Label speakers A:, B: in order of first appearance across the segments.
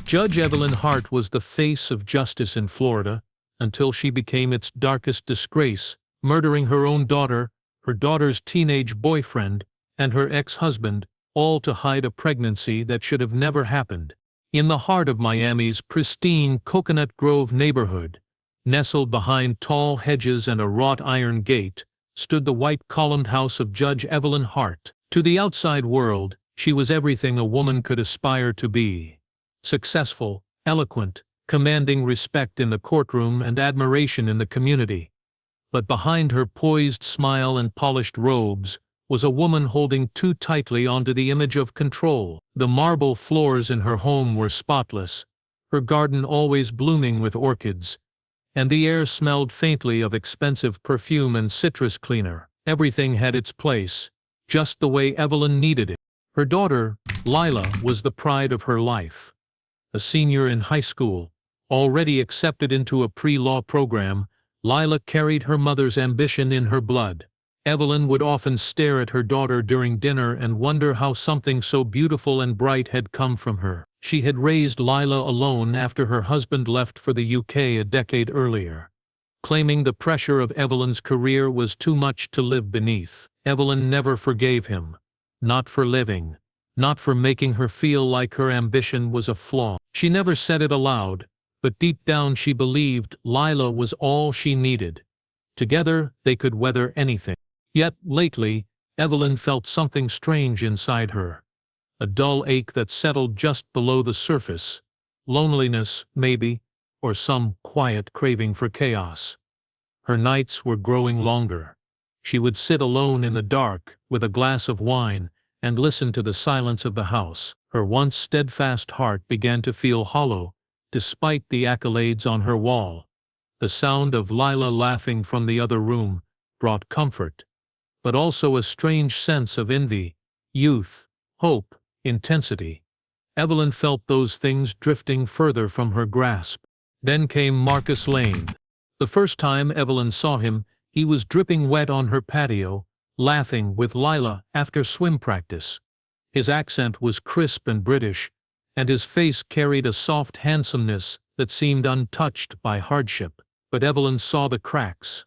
A: Judge Evelyn Hart was the face of justice in Florida until she became its darkest disgrace, murdering her own daughter, her daughter's teenage boyfriend, and her ex-husband, all to hide a pregnancy that should have never happened. In the heart of Miami's pristine Coconut Grove neighborhood, nestled behind tall hedges and a wrought iron gate, stood the white-columned house of Judge Evelyn Hart. To the outside world, she was everything a woman could aspire to be. Successful, eloquent, commanding respect in the courtroom and admiration in the community. But behind her poised smile and polished robes was a woman holding too tightly onto the image of control. The marble floors in her home were spotless, her garden always blooming with orchids, and the air smelled faintly of expensive perfume and citrus cleaner. Everything had its place, just the way Evelyn needed it. Her daughter, Lila, was the pride of her life. A senior in high school, already accepted into a pre-law program, Lila carried her mother's ambition in her blood. Evelyn would often stare at her daughter during dinner and wonder how something so beautiful and bright had come from her. She had raised Lila alone after her husband left for the UK a decade earlier, claiming the pressure of Evelyn's career was too much to live beneath. Evelyn never forgave him. Not for living. Not for making her feel like her ambition was a flaw. She never said it aloud, but deep down she believed Lila was all she needed. Together, they could weather anything. Yet, lately, Evelyn felt something strange inside her. A dull ache that settled just below the surface. Loneliness, maybe, or some quiet craving for chaos. Her nights were growing longer. She would sit alone in the dark, with a glass of wine, and listen to the silence of the house. Her once steadfast heart began to feel hollow, despite the accolades on her wall. The sound of Lila laughing from the other room brought comfort, but also a strange sense of envy, youth, hope, intensity. Evelyn felt those things drifting further from her grasp. Then came Marcus Lane. The first time Evelyn saw him, he was dripping wet on her patio, laughing with Lila after swim practice. His accent was crisp and British, and his face carried a soft handsomeness that seemed untouched by hardship. But Evelyn saw the cracks.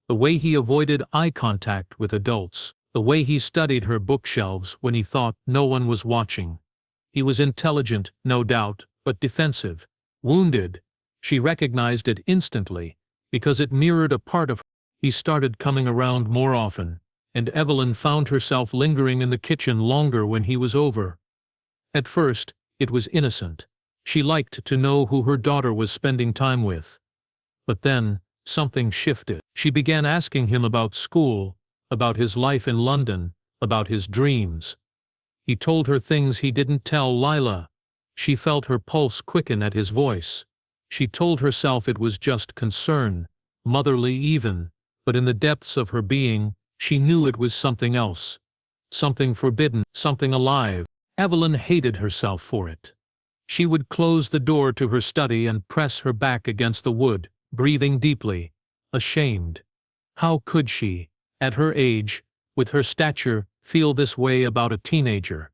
A: The way he avoided eye contact with adults. The way he studied her bookshelves when he thought no one was watching. He was intelligent, no doubt, but defensive. Wounded. She recognized it instantly, because it mirrored a part of her. He started coming around more often, and Evelyn found herself lingering in the kitchen longer when he was over. At first, it was innocent. She liked to know who her daughter was spending time with. But then, something shifted. She began asking him about school, about his life in London, about his dreams. He told her things he didn't tell Lila. She felt her pulse quicken at his voice. She told herself it was just concern, motherly even, but in the depths of her being, she knew it was something else. Something forbidden, something alive. Evelyn hated herself for it. She would close the door to her study and press her back against the wood, breathing deeply, ashamed. How could she, at her age, with her stature, feel this way about a teenager?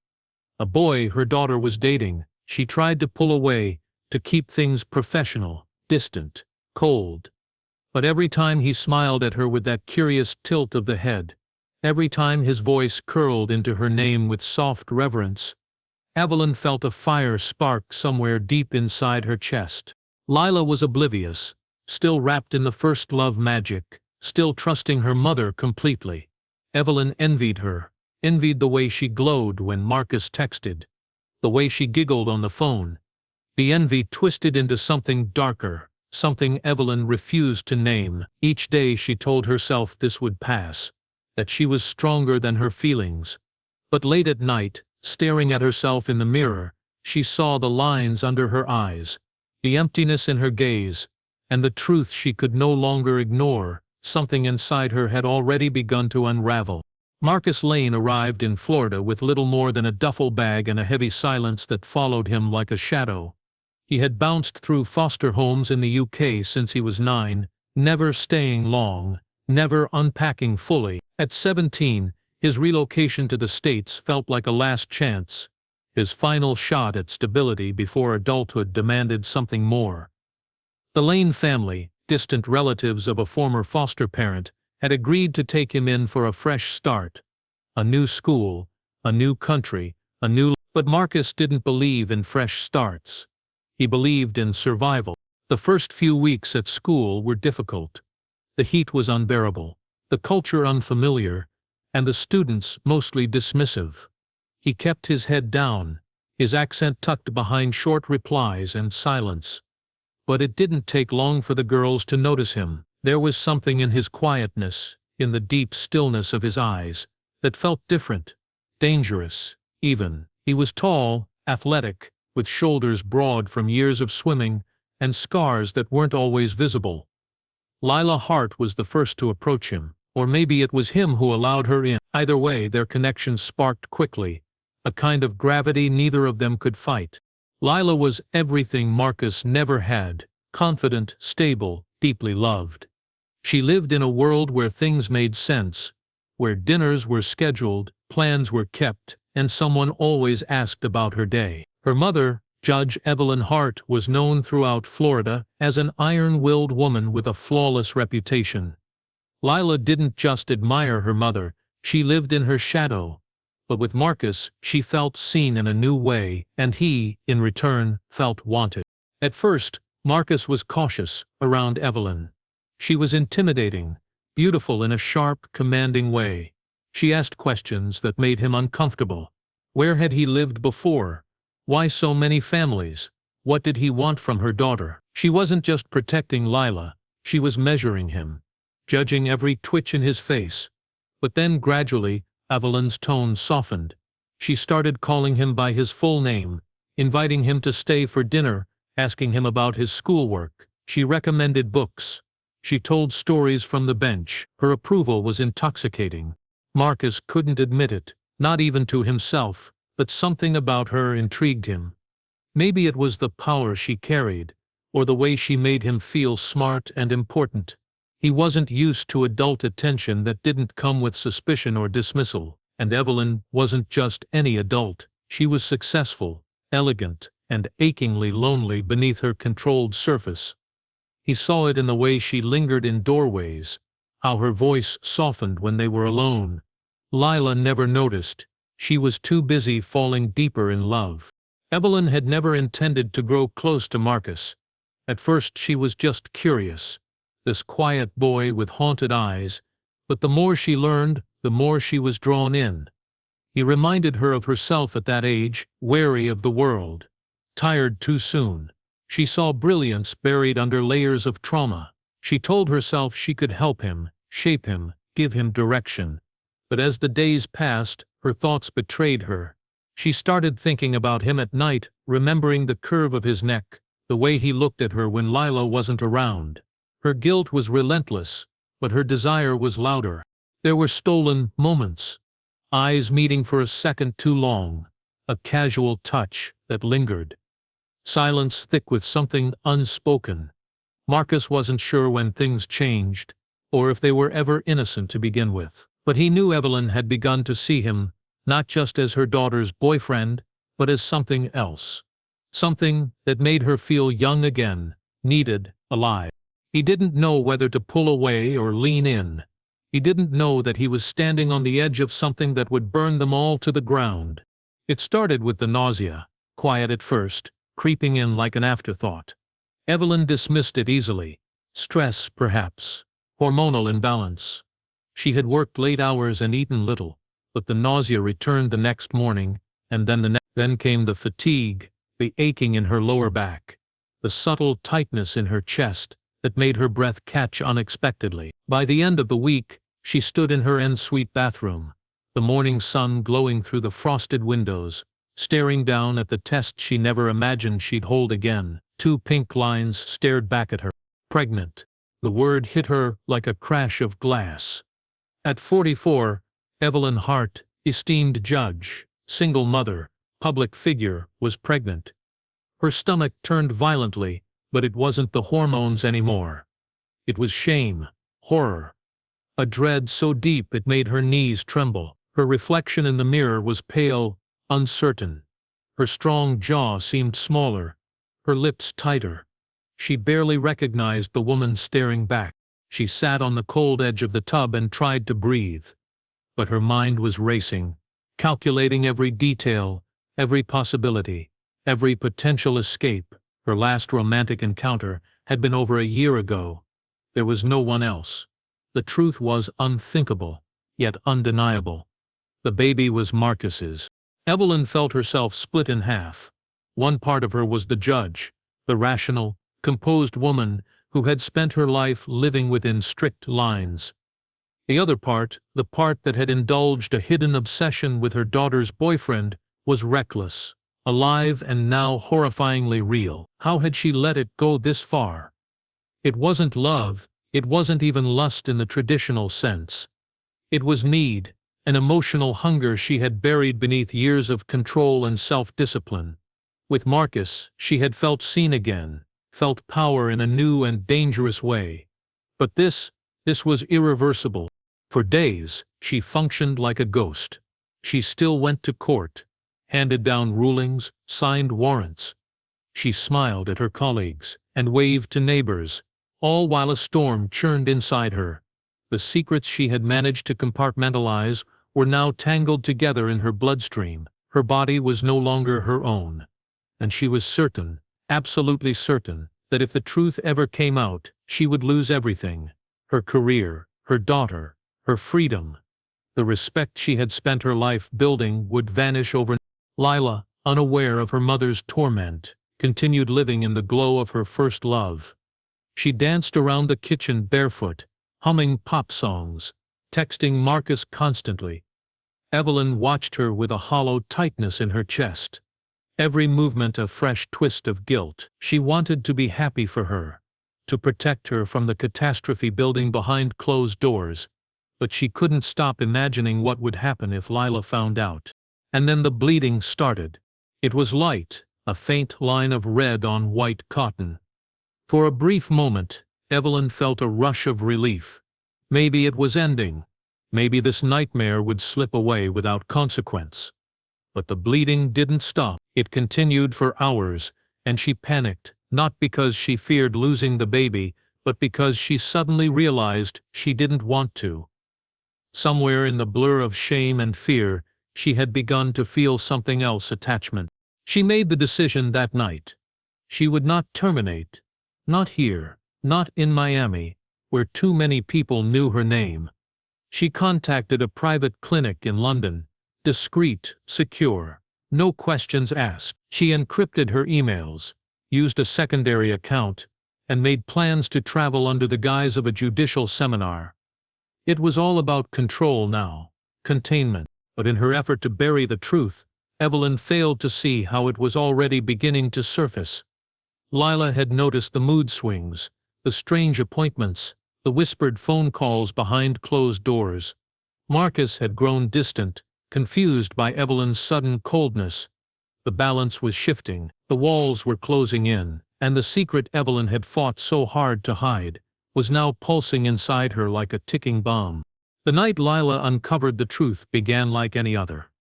A: A boy her daughter was dating. She tried to pull away, to keep things professional, distant, cold. But every time he smiled at her with that curious tilt of the head, every time his voice curled into her name with soft reverence, Evelyn felt a fire spark somewhere deep inside her chest. Lila was oblivious, still wrapped in the first love magic, still trusting her mother completely. Evelyn envied her, envied the way she glowed when Marcus texted, the way she giggled on the phone. The envy twisted into something darker, something Evelyn refused to name. Each day she told herself this would pass, that she was stronger than her feelings. But late at night, staring at herself in the mirror, she saw the lines under her eyes, the emptiness in her gaze, and the truth she could no longer ignore. Something inside her had already begun to unravel. Marcus Lane arrived in Florida with little more than a duffel bag and a heavy silence that followed him like a shadow. He had bounced through foster homes in the UK since he was 9, never staying long, never unpacking fully. At 17, his relocation to the States felt like a last chance. his final shot at stability before adulthood demanded something more. The Lane family, distant relatives of a former foster parent, had agreed to take him in for a fresh start. A new school, a new country, a new... But Marcus didn't believe in fresh starts. He believed in survival. The first few weeks at school were difficult. The heat was unbearable, the culture unfamiliar, and the students mostly dismissive. He kept his head down, his accent tucked behind short replies and silence. But it didn't take long for the girls to notice him. There was something in his quietness, in the deep stillness of his eyes, that felt different, dangerous, even. He was tall, athletic, with shoulders broad from years of swimming, and scars that weren't always visible. Lila Hart was the first to approach him, or maybe it was him who allowed her in. Either way, their connection sparked quickly, a kind of gravity neither of them could fight. Lila was everything Marcus never had, confident, stable, deeply loved. She lived in a world where things made sense, where dinners were scheduled, plans were kept, and someone always asked about her day. Her mother, Judge Evelyn Hart, was known throughout Florida as an iron-willed woman with a flawless reputation. Lila didn't just admire her mother, she lived in her shadow. But with Marcus, she felt seen in a new way, and he, in return, felt wanted. At first, Marcus was cautious around Evelyn. She was intimidating, beautiful in a sharp, commanding way. She asked questions that made him uncomfortable. Where had he lived before? Why so many families? What did he want from her daughter? She wasn't just protecting Lila, she was measuring him, judging every twitch in his face. But then gradually, Evelyn's tone softened. She started calling him by his full name, inviting him to stay for dinner, asking him about his schoolwork. She recommended books. She told stories from the bench. Her approval was intoxicating. Marcus couldn't admit it, not even to himself, but something about her intrigued him. Maybe it was the power she carried, or the way she made him feel smart and important. He wasn't used to adult attention that didn't come with suspicion or dismissal, and Evelyn wasn't just any adult. She was successful, elegant, and achingly lonely beneath her controlled surface. He saw it in the way she lingered in doorways, how her voice softened when they were alone. Lila never noticed. She was too busy falling deeper in love. Evelyn had never intended to grow close to Marcus. At first she was just curious. This quiet boy with haunted eyes, but the more she learned, the more she was drawn in. He reminded her of herself at that age, wary of the world. Tired too soon. She saw brilliance buried under layers of trauma. She told herself she could help him, shape him, give him direction. But as the days passed, her thoughts betrayed her. She started thinking about him at night, remembering the curve of his neck, the way he looked at her when Lila wasn't around. Her guilt was relentless, but her desire was louder. There were stolen moments. Eyes meeting for a second too long. A casual touch that lingered. Silence thick with something unspoken. Marcus wasn't sure when things changed, or if they were ever innocent to begin with. But he knew Evelyn had begun to see him, not just as her daughter's boyfriend, but as something else. Something that made her feel young again, needed, alive. He didn't know whether to pull away or lean in. He didn't know that he was standing on the edge of something that would burn them all to the ground. It started with the nausea, quiet at first, creeping in like an afterthought. Evelyn dismissed it easily. Stress, perhaps. Hormonal imbalance. She had worked late hours and eaten little, but the nausea returned the next morning, and then came the fatigue, the aching in her lower back, the subtle tightness in her chest that made her breath catch unexpectedly. By the end of the week, she stood in her en-suite bathroom, the morning sun glowing through the frosted windows, staring down at the test she never imagined she'd hold again. 2 pink lines stared back at her. Pregnant. The word hit her like a crash of glass. At 44, Evelyn Hart, esteemed judge, single mother, public figure, was pregnant. Her stomach turned violently, but it wasn't the hormones anymore. It was shame, horror. A dread so deep it made her knees tremble. Her reflection in the mirror was pale, uncertain. Her strong jaw seemed smaller, her lips tighter. She barely recognized the woman staring back. She sat on the cold edge of the tub and tried to breathe. But her mind was racing, calculating every detail, every possibility, every potential escape. Her last romantic encounter had been over a year ago. There was no one else. The truth was unthinkable, yet undeniable. The baby was Marcus's. Evelyn felt herself split in half. One part of her was the judge, the rational, composed woman who had spent her life living within strict lines. The other part, the part that had indulged a hidden obsession with her daughter's boyfriend, was reckless, alive and now horrifyingly real. How had she let it go this far? It wasn't love, it wasn't even lust in the traditional sense. It was need, an emotional hunger she had buried beneath years of control and self-discipline. With Marcus, she had felt seen again, felt power in a new and dangerous way. But this was irreversible. For days, she functioned like a ghost. She still went to court, handed down rulings, signed warrants. She smiled at her colleagues and waved to neighbors, all while a storm churned inside her. The secrets she had managed to compartmentalize were now tangled together in her bloodstream. Her body was no longer her own. And she was certain, absolutely certain, that if the truth ever came out, she would lose everything. Her career, her daughter, her freedom. The respect she had spent her life building would vanish overnight. Lila, unaware of her mother's torment, continued living in the glow of her first love. She danced around the kitchen barefoot, humming pop songs, texting Marcus constantly. Evelyn watched her with a hollow tightness in her chest. Every movement a fresh twist of guilt. She wanted to be happy for her, to protect her from the catastrophe building behind closed doors, but she couldn't stop imagining what would happen if Lila found out. And then the bleeding started. It was light, a faint line of red on white cotton. For a brief moment, Evelyn felt a rush of relief. Maybe it was ending. Maybe this nightmare would slip away without consequence. But the bleeding didn't stop. It continued for hours, and she panicked, not because she feared losing the baby, but because she suddenly realized she didn't want to. Somewhere in the blur of shame and fear, she had begun to feel something else: attachment. She made the decision that night. She would not terminate. Not here, not in Miami, where too many people knew her name. She contacted a private clinic in London, discreet, secure, no questions asked. She encrypted her emails, used a secondary account, and made plans to travel under the guise of a judicial seminar. It was all about control now, containment, but in her effort to bury the truth, Evelyn failed to see how it was already beginning to surface. Lila had noticed the mood swings, the strange appointments, the whispered phone calls behind closed doors. Marcus had grown distant, confused by Evelyn's sudden coldness. The balance was shifting, the walls were closing in, and the secret Evelyn had fought so hard to hide was now pulsing inside her like a ticking bomb. The night Lila uncovered the truth began like any other.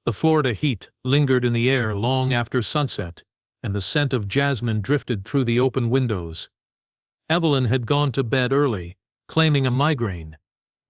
A: The Florida heat lingered in the air long after sunset, and the scent of jasmine drifted through the open windows. Evelyn had gone to bed early, claiming a migraine.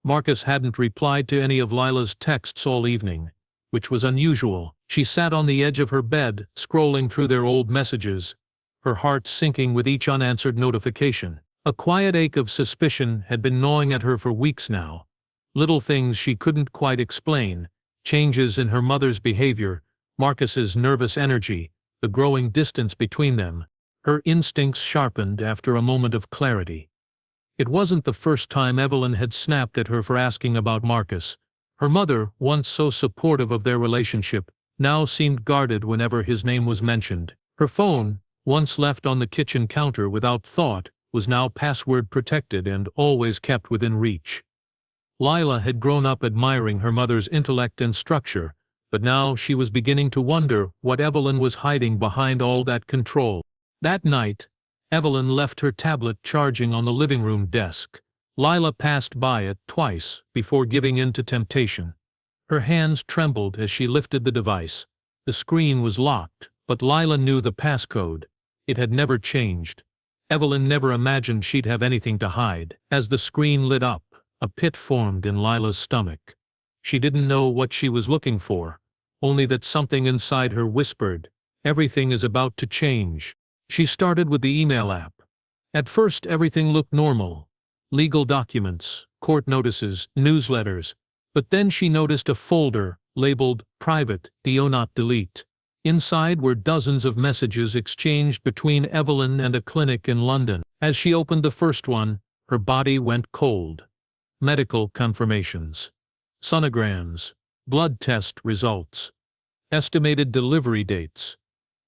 A: Marcus hadn't replied to any of Lila's texts all evening, which was unusual. She sat on the edge of her bed, scrolling through their old messages, her heart sinking with each unanswered notification. A quiet ache of suspicion had been gnawing at her for weeks now. Little things she couldn't quite explain, changes in her mother's behavior, Marcus's nervous energy, the growing distance between them. Her instincts sharpened after a moment of clarity. It wasn't the first time Evelyn had snapped at her for asking about Marcus. Her mother, once so supportive of their relationship, now seemed guarded whenever his name was mentioned. Her phone, once left on the kitchen counter without thought, was now password protected and always kept within reach. Lila had grown up admiring her mother's intellect and structure, but now she was beginning to wonder what Evelyn was hiding behind all that control. That night, Evelyn left her tablet charging on the living room desk. Lila passed by it twice before giving in to temptation. Her hands trembled as she lifted the device, The screen was locked, but Lila knew the passcode. It had never changed. Evelyn never imagined she'd have anything to hide. As the screen lit up, a pit formed in Lila's stomach. She didn't know what she was looking for, only that something inside her whispered, "Everything is about to change." She started with the email app. At first everything looked normal. Legal documents, court notices, newsletters. But then she noticed a folder labeled Private, Do Not Delete. Inside were dozens of messages exchanged between Evelyn and a clinic in London. As she opened the first one, her body went cold. Medical confirmations. Sonograms. Blood test results. Estimated delivery dates.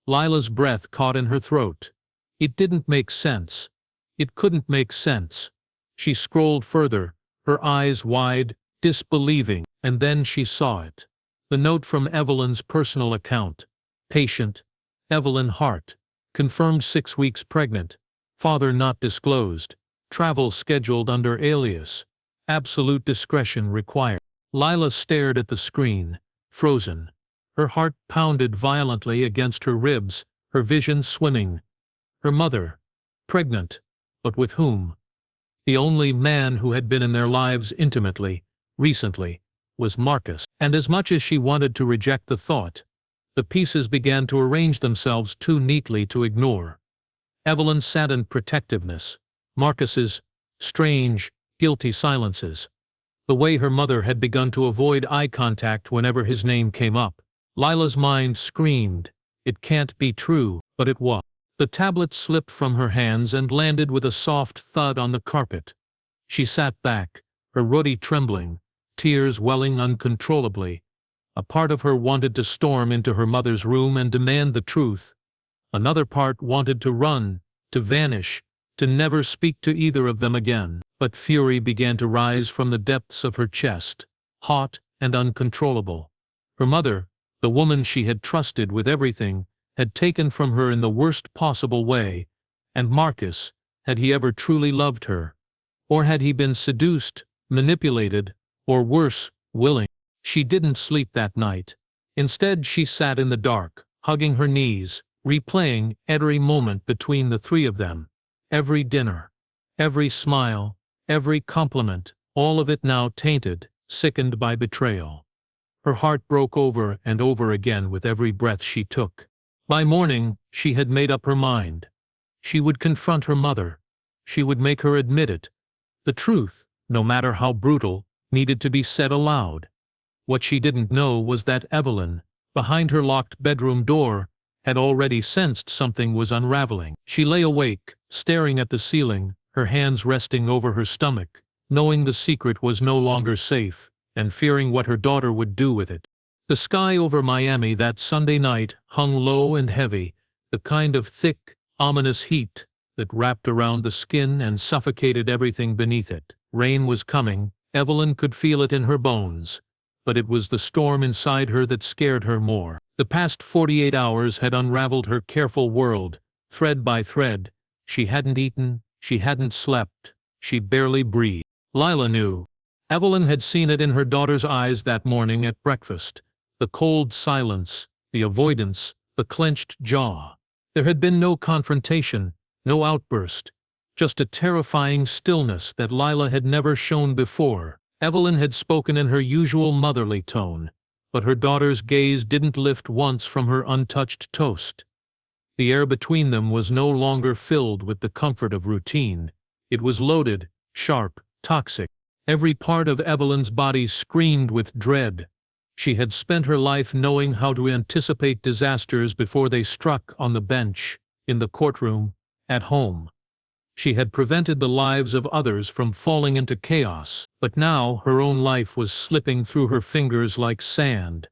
A: Lila's breath caught in her throat. It didn't make sense. It couldn't make sense. She scrolled further, her eyes wide, disbelieving, and then she saw it. The note from Evelyn's personal account. Patient, Evelyn Hart. Confirmed 6 weeks pregnant. Father not disclosed. Travel scheduled under alias. Absolute discretion required. Lila stared at the screen, frozen. Her heart pounded violently against her ribs, her vision swimming. Her mother. Pregnant. But with whom? The only man who had been in their lives intimately, recently, was Marcus. And as much as she wanted to reject the thought, the pieces began to arrange themselves too neatly to ignore. Evelyn's saddened protectiveness. Marcus's strange, guilty silences. The way her mother had begun to avoid eye contact whenever his name came up. Lila's mind screamed, "It can't be true," but it was. The tablet slipped from her hands and landed with a soft thud on the carpet. She sat back, her ruddy trembling, tears welling uncontrollably. A part of her wanted to storm into her mother's room and demand the truth. Another part wanted to run, to vanish, to never speak to either of them again. But fury began to rise from the depths of her chest, hot and uncontrollable. Her mother, the woman she had trusted with everything, had taken from her in the worst possible way, and Marcus, had he ever truly loved her? Or had he been seduced, manipulated, or worse, willing? She didn't sleep that night. Instead she sat in the dark, hugging her knees, replaying every moment between the three of them. Every dinner, every smile, every compliment, all of it now tainted, sickened by betrayal. Her heart broke over and over again with every breath she took. By morning, she had made up her mind. She would confront her mother. She would make her admit it. The truth, no matter how brutal, needed to be said aloud. What she didn't know was that Evelyn, behind her locked bedroom door, had already sensed something was unraveling. She lay awake, staring at the ceiling, her hands resting over her stomach, knowing the secret was no longer safe, and fearing what her daughter would do with it. The sky over Miami that Sunday night hung low and heavy, the kind of thick, ominous heat that wrapped around the skin and suffocated everything beneath it. Rain was coming, Evelyn could feel it in her bones, but it was the storm inside her that scared her more. The past 48 hours had unraveled her careful world, thread by thread. She hadn't eaten, she hadn't slept, she barely breathed. Lila knew. Evelyn had seen it in her daughter's eyes that morning at breakfast. The cold silence, the avoidance, the clenched jaw. There had been no confrontation, no outburst, just a terrifying stillness that Lila had never shown before. Evelyn had spoken in her usual motherly tone, but her daughter's gaze didn't lift once from her untouched toast. The air between them was no longer filled with the comfort of routine. It was loaded, sharp, toxic. Every part of Evelyn's body screamed with dread. She had spent her life knowing how to anticipate disasters before they struck on the bench, in the courtroom, at home. She had prevented the lives of others from falling into chaos, but now her own life was slipping through her fingers like sand,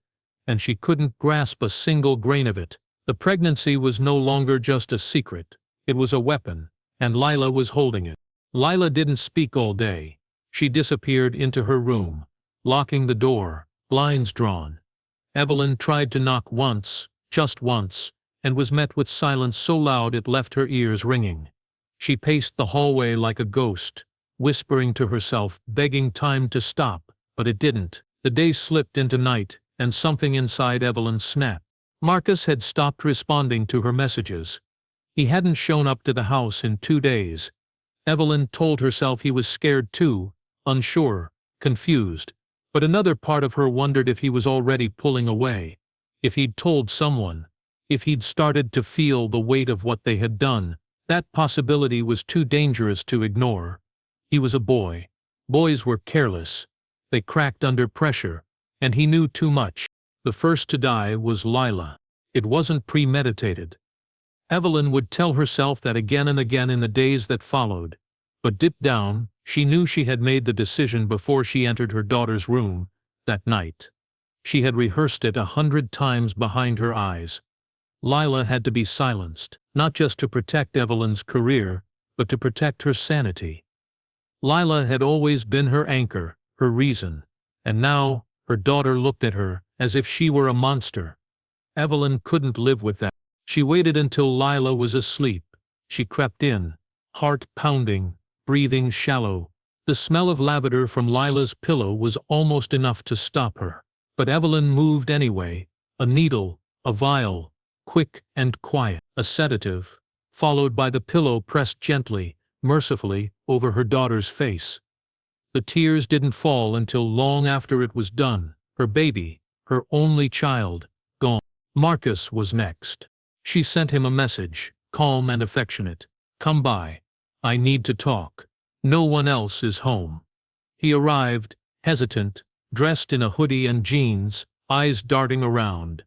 A: and she couldn't grasp a single grain of it. The pregnancy was no longer just a secret, it was a weapon, and Lila was holding it. Lila didn't speak all day. She disappeared into her room, locking the door, blinds drawn. Evelyn tried to knock once, just once, and was met with silence so loud it left her ears ringing. She paced the hallway like a ghost, whispering to herself, begging time to stop, but it didn't. The day slipped into night, and something inside Evelyn snapped. Marcus had stopped responding to her messages. He hadn't shown up to the house in 2 days. Evelyn told herself he was scared too, unsure, confused, but another part of her wondered if he was already pulling away, if he'd told someone, if he'd started to feel the weight of what they had done. That possibility was too dangerous to ignore. He was a boy. Boys were careless. They cracked under pressure, and he knew too much. The first to die was Lila. It wasn't premeditated. Evelyn would tell herself that again and again in the days that followed, but deep down, she knew she had made the decision before she entered her daughter's room that night. She had rehearsed it 100 times behind her eyes. Lila had to be silenced, not just to protect Evelyn's career, but to protect her sanity. Lila had always been her anchor, her reason, and now her daughter looked at her as if she were a monster. Evelyn couldn't live with that. She waited until Lila was asleep. She crept in, heart pounding, breathing shallow. The smell of lavender from Lila's pillow was almost enough to stop her. But Evelyn moved anyway, a needle, a vial, quick and quiet, a sedative, followed by the pillow pressed gently, mercifully, over her daughter's face. The tears didn't fall until long after it was done. Her baby, her only child, gone. Marcus was next. She sent him a message, calm and affectionate. "Come by. I need to talk. No one else is home." He arrived, hesitant, dressed in a hoodie and jeans, eyes darting around.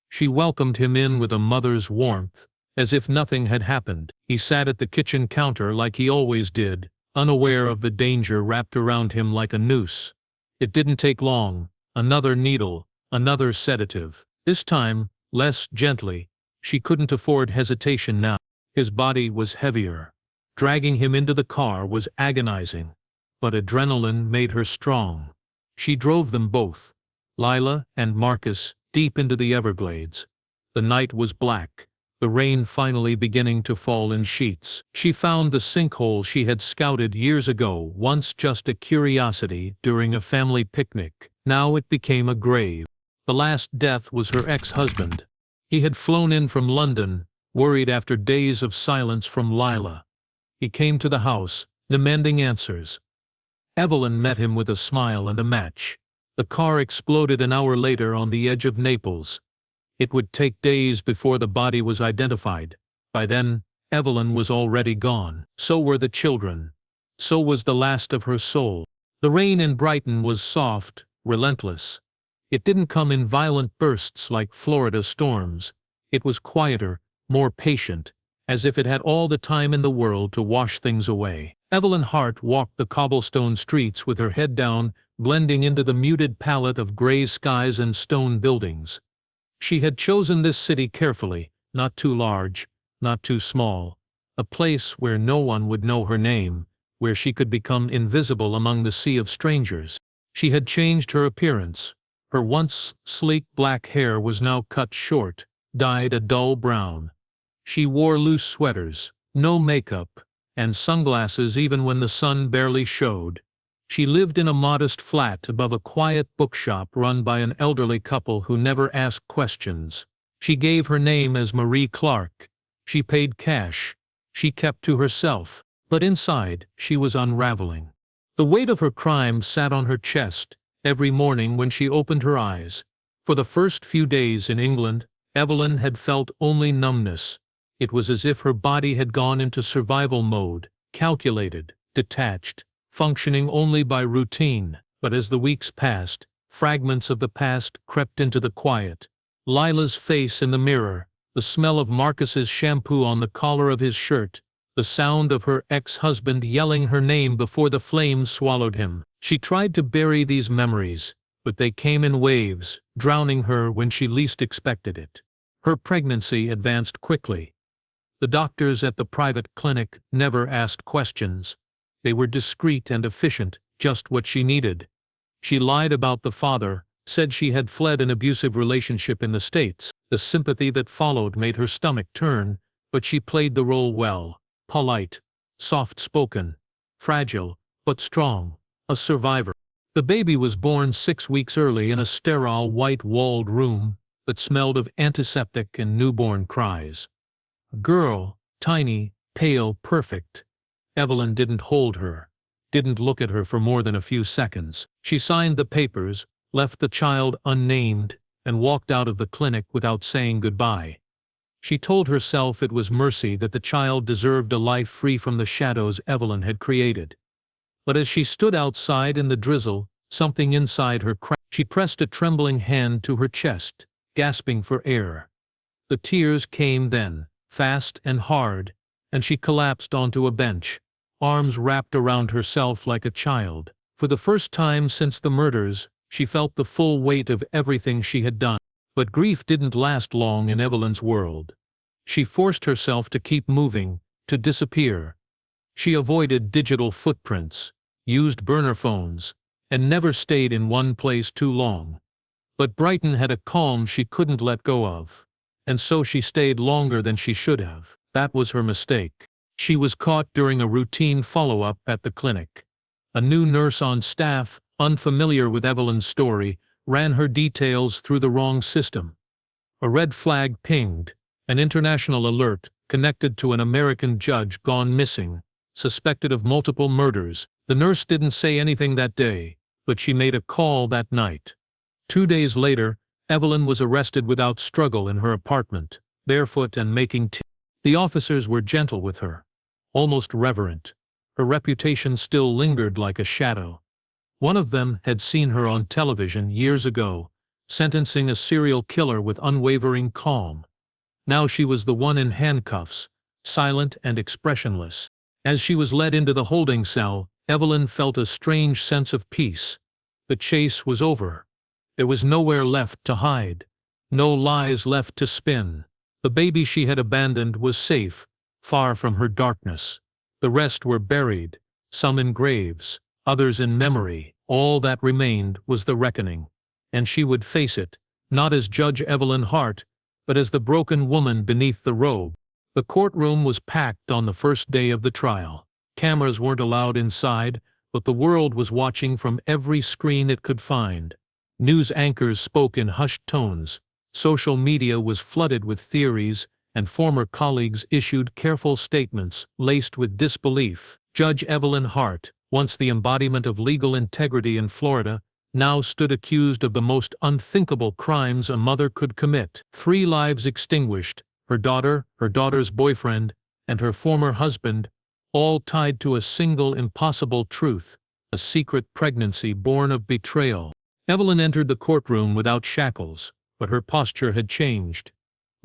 A: She welcomed him in with a mother's warmth, as if nothing had happened. He sat at the kitchen counter like he always did, unaware of the danger wrapped around him like a noose. It didn't take long. Another needle, another sedative. This time, less gently. She couldn't afford hesitation now. His body was heavier. Dragging him into the car was agonizing, but adrenaline made her strong. She drove them both, Lila and Marcus, deep into the Everglades. The night was black, the rain finally beginning to fall in sheets. She found the sinkhole she had scouted years ago, once just a curiosity during a family picnic. Now it became a grave. The last death was her ex-husband. He had flown in from London, worried after days of silence from Lila. He came to the house, demanding answers. Evelyn met him with a smile and a match. The car exploded an hour later on the edge of Naples. It would take days before the body was identified. By then, Evelyn was already gone. So were the children. So was the last of her soul. The rain in Brighton was soft, relentless. It didn't come in violent bursts like Florida storms. It was quieter, more patient, as if it had all the time in the world to wash things away. Evelyn Hart walked the cobblestone streets with her head down, blending into the muted palette of gray skies and stone buildings. She had chosen this city carefully, not too large, not too small. A place where no one would know her name, where she could become invisible among the sea of strangers. She had changed her appearance. Her once sleek black hair was now cut short, dyed a dull brown. She wore loose sweaters, no makeup, and sunglasses even when the sun barely showed. She lived in a modest flat above a quiet bookshop run by an elderly couple who never asked questions. She gave her name as Marie Clark. She paid cash. She kept to herself. But inside, she was unraveling. The weight of her crime sat on her chest every morning when she opened her eyes. For the first few days in England, Evelyn had felt only numbness. It was as if her body had gone into survival mode, calculated, detached, functioning only by routine. But as the weeks passed, fragments of the past crept into the quiet. Lila's face in the mirror, the smell of Marcus's shampoo on the collar of his shirt, the sound of her ex-husband yelling her name before the flames swallowed him. She tried to bury these memories, but they came in waves, drowning her when she least expected it. Her pregnancy advanced quickly. The doctors at the private clinic never asked questions. They were discreet and efficient, just what she needed. She lied about the father, said she had fled an abusive relationship in the States. The sympathy that followed made her stomach turn, but she played the role well. Polite, soft-spoken, fragile, but strong, a survivor. The baby was born 6 weeks early in a sterile white-walled room, but smelled of antiseptic and newborn cries. A girl, tiny, pale, perfect. Evelyn didn't hold her, didn't look at her for more than a few seconds. She signed the papers, left the child unnamed, and walked out of the clinic without saying goodbye. She told herself it was mercy that the child deserved a life free from the shadows Evelyn had created. But as she stood outside in the drizzle, something inside her cracked. She pressed a trembling hand to her chest, gasping for air. The tears came then, fast and hard, and she collapsed onto a bench, arms wrapped around herself like a child. For the first time since the murders, she felt the full weight of everything she had done. But grief didn't last long in Evelyn's world. She forced herself to keep moving, to disappear. She avoided digital footprints, used burner phones, and never stayed in one place too long. But Brighton had a calm she couldn't let go of, and so she stayed longer than she should have. That was her mistake. She was caught during a routine follow-up at the clinic. A new nurse on staff, unfamiliar with Evelyn's story, ran her details through the wrong system. A red flag pinged, an international alert connected to an American judge gone missing, suspected of multiple murders. The nurse didn't say anything that day, but she made a call that night. 2 days later, Evelyn was arrested without struggle in her apartment, barefoot and making tea. The officers were gentle with her, almost reverent. Her reputation still lingered like a shadow. One of them had seen her on television years ago, sentencing a serial killer with unwavering calm. Now she was the one in handcuffs, silent and expressionless. As she was led into the holding cell, Evelyn felt a strange sense of peace. The chase was over. There was nowhere left to hide, no lies left to spin. The baby she had abandoned was safe, far from her darkness. The rest were buried, some in graves, others in memory. All that remained was the reckoning. And she would face it, not as Judge Evelyn Hart, but as the broken woman beneath the robe. The courtroom was packed on the first day of the trial. Cameras weren't allowed inside, but the world was watching from every screen it could find. News anchors spoke in hushed tones. Social media was flooded with theories, and former colleagues issued careful statements laced with disbelief. Judge Evelyn Hart, once the embodiment of legal integrity in Florida, now stood accused of the most unthinkable crimes a mother could commit. 3 lives extinguished, her daughter, her daughter's boyfriend, and her former husband, all tied to a single impossible truth, a secret pregnancy born of betrayal. Evelyn entered the courtroom without shackles, but her posture had changed.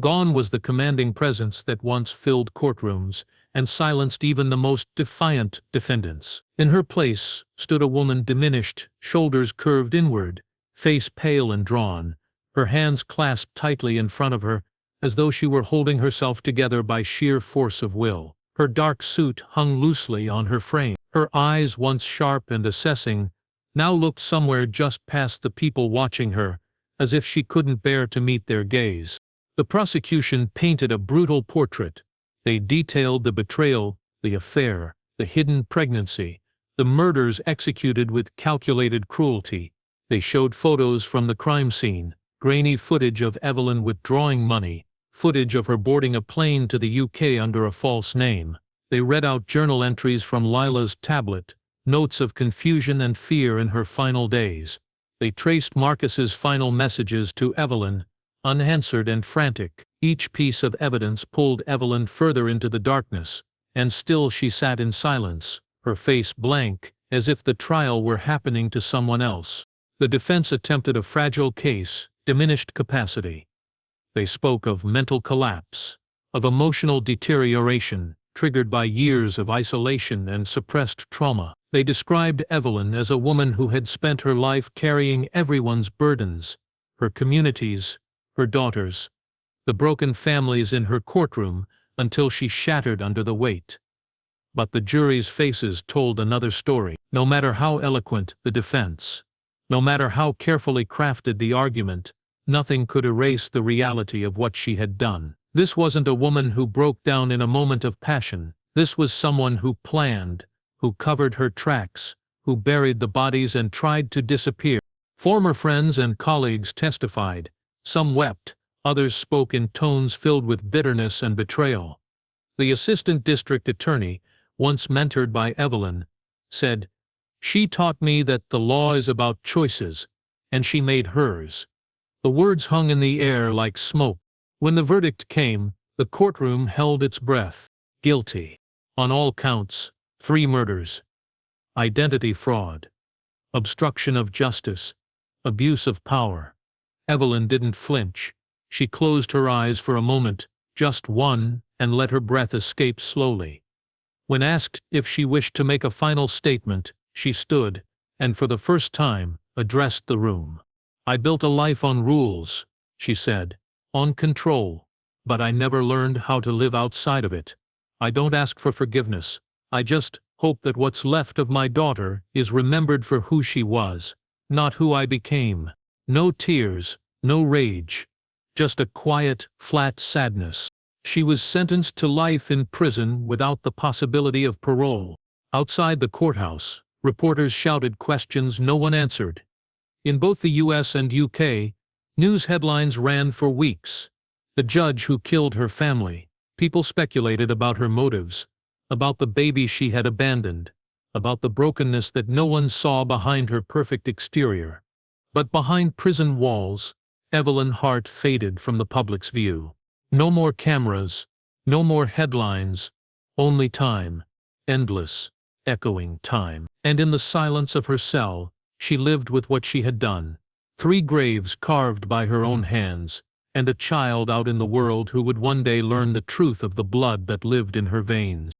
A: Gone was the commanding presence that once filled courtrooms and silenced even the most defiant defendants. In her place stood a woman diminished, shoulders curved inward, face pale and drawn, her hands clasped tightly in front of her, as though she were holding herself together by sheer force of will. Her dark suit hung loosely on her frame. Her eyes, once sharp and assessing, now looked somewhere just past the people watching her, as if she couldn't bear to meet their gaze. The prosecution painted a brutal portrait. They detailed the betrayal, the affair, the hidden pregnancy, the murders executed with calculated cruelty. They showed photos from the crime scene, grainy footage of Evelyn withdrawing money, footage of her boarding a plane to the UK under a false name. They read out journal entries from Lila's tablet, notes of confusion and fear in her final days. They traced Marcus's final messages to Evelyn, unanswered and frantic. Each piece of evidence pulled Evelyn further into the darkness, and still she sat in silence, her face blank, as if the trial were happening to someone else. The defense attempted a fragile case, diminished capacity. They spoke of mental collapse, of emotional deterioration, triggered by years of isolation and suppressed trauma. They described Evelyn as a woman who had spent her life carrying everyone's burdens, her community's, her daughter's, the broken families in her courtroom, until she shattered under the weight. But the jury's faces told another story. No matter how eloquent the defense, no matter how carefully crafted the argument, nothing could erase the reality of what she had done. This wasn't a woman who broke down in a moment of passion. This was someone who planned, who covered her tracks, who buried the bodies and tried to disappear. Former friends and colleagues testified, Some wept, others spoke in tones filled with bitterness and betrayal. The assistant district attorney, once mentored by Evelyn, said, "She taught me that the law is about choices, and she made hers." The words hung in the air like smoke. When the verdict came, the courtroom held its breath. Guilty. On all counts, 3 murders. Identity fraud. Obstruction of justice. Abuse of power. Evelyn didn't flinch. She closed her eyes for a moment, just one, and let her breath escape slowly. When asked if she wished to make a final statement, she stood, and for the first time, addressed the room. "I built a life on rules," she said, "on control, but I never learned how to live outside of it. I don't ask for forgiveness. I just hope that what's left of my daughter is remembered for who she was, not who I became." No tears, no rage, just a quiet, flat sadness. She was sentenced to life in prison without the possibility of parole. Outside the courthouse, reporters shouted questions no one answered. In both the US and UK, news headlines ran for weeks. The judge who killed her family. People speculated about her motives, about the baby she had abandoned, about the brokenness that no one saw behind her perfect exterior. But behind prison walls, Evelyn Hart faded from the public's view. No more cameras, no more headlines, only time, endless, echoing time. And in the silence of her cell, she lived with what she had done. 3 graves carved by her own hands, and a child out in the world who would one day learn the truth of the blood that lived in her veins.